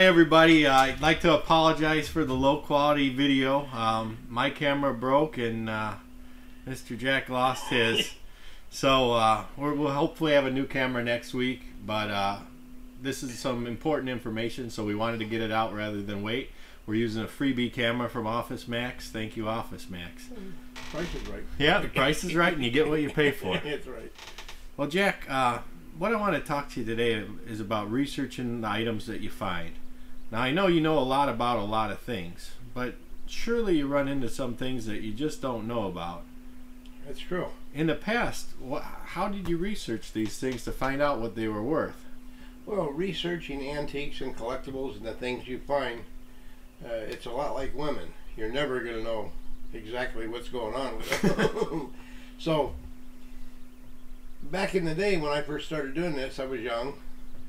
Hey everybody, I'd like to apologize for the low quality video. My camera broke and Mr. Jack lost his. So we'll hopefully have a new camera next week, but this is some important information, so we wanted to get it out rather than wait. We're using a freebie camera from Office Max. Thank you, Office Max. Price is right. Yeah, the price is right and you get what you pay for. That's right. Well, Jack, what I want to talk to you today is about researching the items that you find. Now, I know you know a lot about a lot of things, but surely you run into some things that you just don't know about. That's true. In the past, how did you research these things to find out what they were worth? Well, researching antiques and collectibles and the things you find, it's a lot like women. You're never going to know exactly what's going on with them. So, back in the day when I first started doing this, I was young.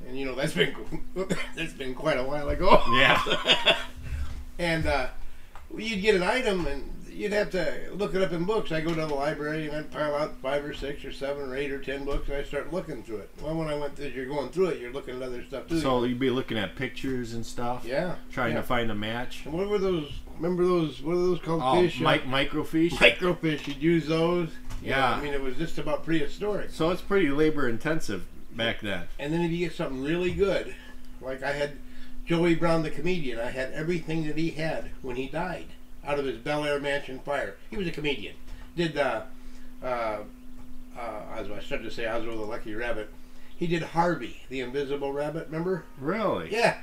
And you know, that's been quite a while ago. Yeah. And you'd get an item and you'd have to look it up in books. I go to the library and I'd pile out 5 or 6 or 7 or 8 or 10 books and I start looking through it. Well, when I went through, you're going through it, you're looking at other stuff too. So you'd be looking at pictures and stuff? Yeah. Trying to find a match? And what were those, remember those, what are those called? Oh, fish? Microfiche? Microfiche, you'd use those. Yeah. I mean, it was just about prehistoric. So it's pretty labor intensive back then. And then if you get something really good, like I had Joey Brown the comedian, I had everything that he had when he died out of his Bel Air mansion fire. He was a comedian. Did as I started to say Oswald the Lucky Rabbit, he did Harvey the Invisible Rabbit, remember? Really? Yeah.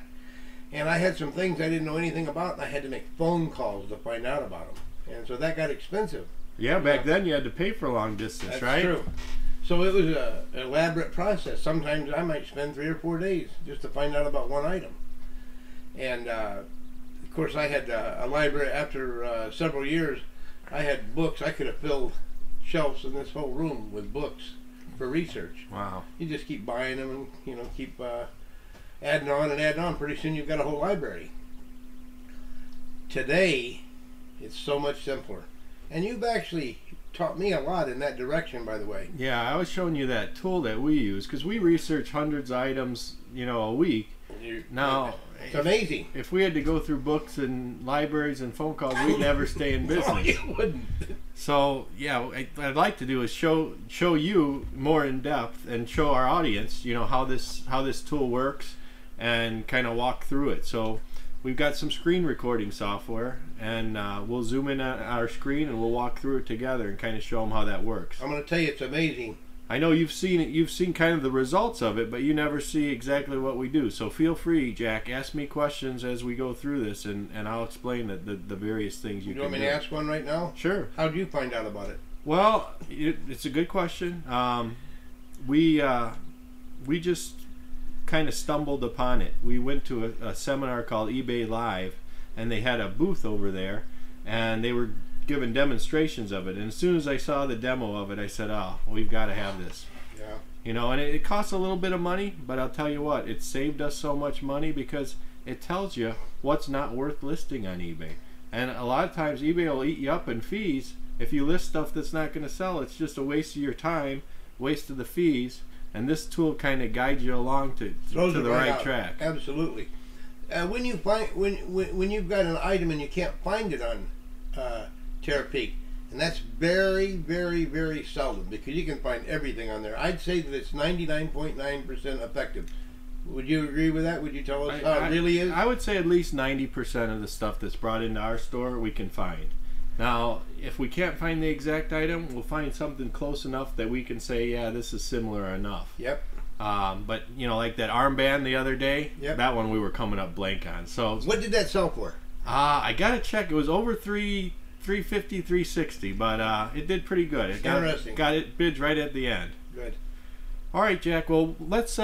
And I had some things I didn't know anything about and I had to make phone calls to find out about them. And so that got expensive. Yeah, back then you had to pay for long distance, That's right? True. So it was an elaborate process. Sometimes I might spend 3 or 4 days just to find out about one item. And of course I had a library. After several years, I had books. I could have filled shelves in this whole room with books for research. Wow. You just keep buying them and keep adding on and adding on. Pretty soon you've got a whole library. Today, it's so much simpler. And you've actually taught me a lot in that direction, by the way. Yeah, I was showing you that tool that we use because we research hundreds of items, a week. Now, it's amazing. If we had to go through books and libraries and phone calls, we'd never stay in business. No, you wouldn't. So, yeah, what I'd like to do is show you more in depth and show our audience, how this tool works and kind of walk through it. So, we've got some screen recording software, and we'll zoom in on our screen and we'll walk through it together and kind of show them how that works. I'm going to tell you, it's amazing. I know you've seen it. You've seen kind of the results of it, but you never see exactly what we do. So feel free, Jack, ask me questions as we go through this, and I'll explain the various things you can do. You want me to ask one right now? Sure. How did you find out about it? Well, it's a good question. We just kind of stumbled upon it. We went to a seminar called eBay Live, and they had a booth over there, and they were giving demonstrations of it. And as soon as I saw the demo of it, I said, "Oh, we've got to have this." Yeah. And it costs a little bit of money, but I'll tell you what, it saved us so much money because it tells you what's not worth listing on eBay. And a lot of times eBay will eat you up in fees if you list stuff that's not going to sell. It's just a waste of your time, waste of the fees. And this tool kind of guides you along to the right track. Absolutely. When you find when you've got an item and you can't find it on Terapeak, and that's very, very, very seldom because you can find everything on there. I'd say that it's 99.9% effective. Would you agree with that? Would you tell us how it really is? I would say at least 90% of the stuff that's brought into our store we can find. Now, if we can't find the exact item, we'll find something close enough that we can say, yeah, this is similar enough. Yep. But, like that armband the other day, yep, that one we were coming up blank on. So what did that sell for? I got to check. It was over $350, $360, but it did pretty good. It got it bids right at the end. Good. All right, Jack. Well, let's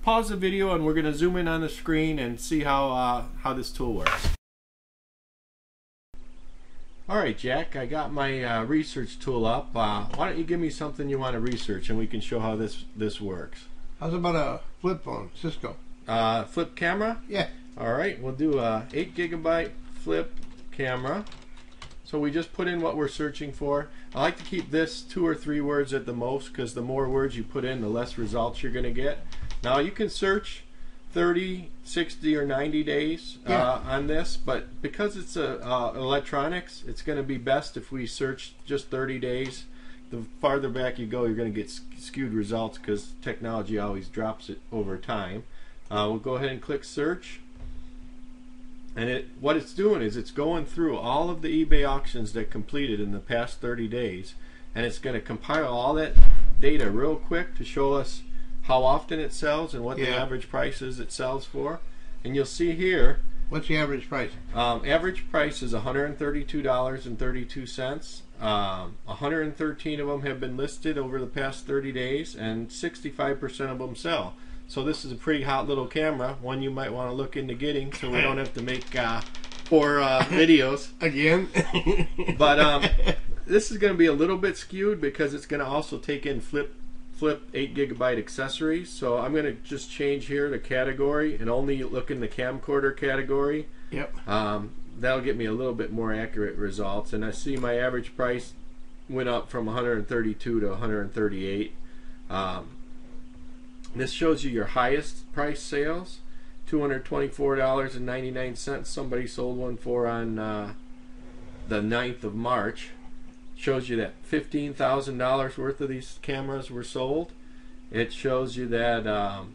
pause the video, and we're going to zoom in on the screen and see how this tool works. All right, Jack, I got my research tool up. Why don't you give me something you want to research, and we can show how this works. How's about a flip phone, Cisco? Flip camera? Yeah. All right, we'll do a 8 GB flip camera. So we just put in what we're searching for. I like to keep this 2 or 3 words at the most because the more words you put in, the less results you're going to get. Now you can search 30, 60, or 90 days on this, but because it's electronics, it's going to be best if we search just 30 days. The farther back you go, you're going to get skewed results because technology always drops it over time. We'll go ahead and click search, and what it's doing is it's going through all of the eBay auctions that completed in the past 30 days, and it's going to compile all that data real quick to show us how often it sells and what the average price is it sells for. And you'll see here, what's the average price? Average price is $132.32. 113 of them have been listed over the past 30 days, and 65% of them sell. So this is a pretty hot little camera, one you might want to look into getting, so we don't have to make poor videos again. But this is going to be a little bit skewed because it's going to also take in flip 8 GB accessories. So I'm going to just change here to category and only look in the camcorder category. Yep. That'll get me a little bit more accurate results. And I see my average price went up from 132 to 138. This shows you your highest price sales, $224.99. Somebody sold one for on the 9th of March. Shows you that $15,000 worth of these cameras were sold. It shows you that, well,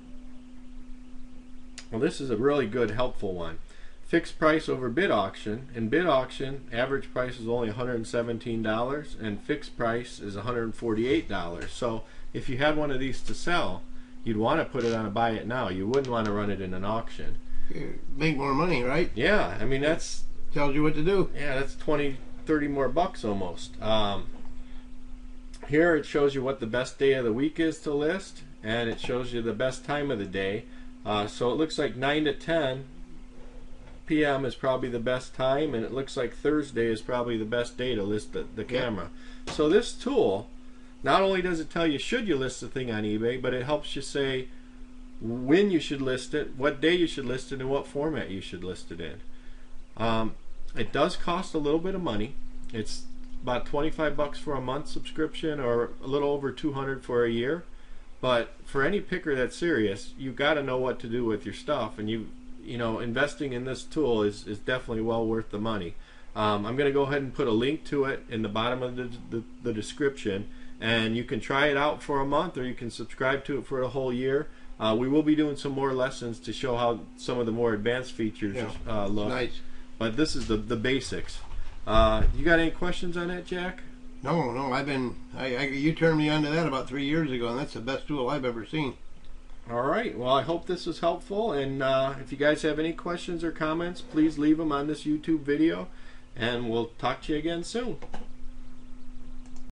this is a really good, helpful one. Fixed price over bid auction. In bid auction, average price is only $117, and fixed price is $148. So if you had one of these to sell, you'd want to put it on a buy it now. You wouldn't want to run it in an auction. Make more money, right? Yeah, I mean, that's... tells you what to do. Yeah, that's 20, 30 more bucks almost. Here it shows you what the best day of the week is to list, and it shows you the best time of the day. So it looks like 9 to 10 p.m. is probably the best time, and it looks like Thursday is probably the best day to list the camera. So this tool, not only does it tell you should you list the thing on eBay, but it helps you say when you should list it, what day you should list it, and what format you should list it in. It does cost a little bit of money. It's about 25 bucks for a month subscription, or a little over 200 for a year. But for any picker that's serious, you got to know what to do with your stuff, and you know, investing in this tool is definitely well worth the money. I'm going to go ahead and put a link to it in the bottom of the description, and you can try it out for a month, or you can subscribe to it for a whole year. We will be doing some more lessons to show how some of the more advanced features look. Nice. But this is the basics. You got any questions on that, Jack? No, you turned me on to that about 3 years ago, and that's the best tool I've ever seen. All right. Well, I hope this was helpful, and if you guys have any questions or comments, please leave them on this YouTube video, and we'll talk to you again soon.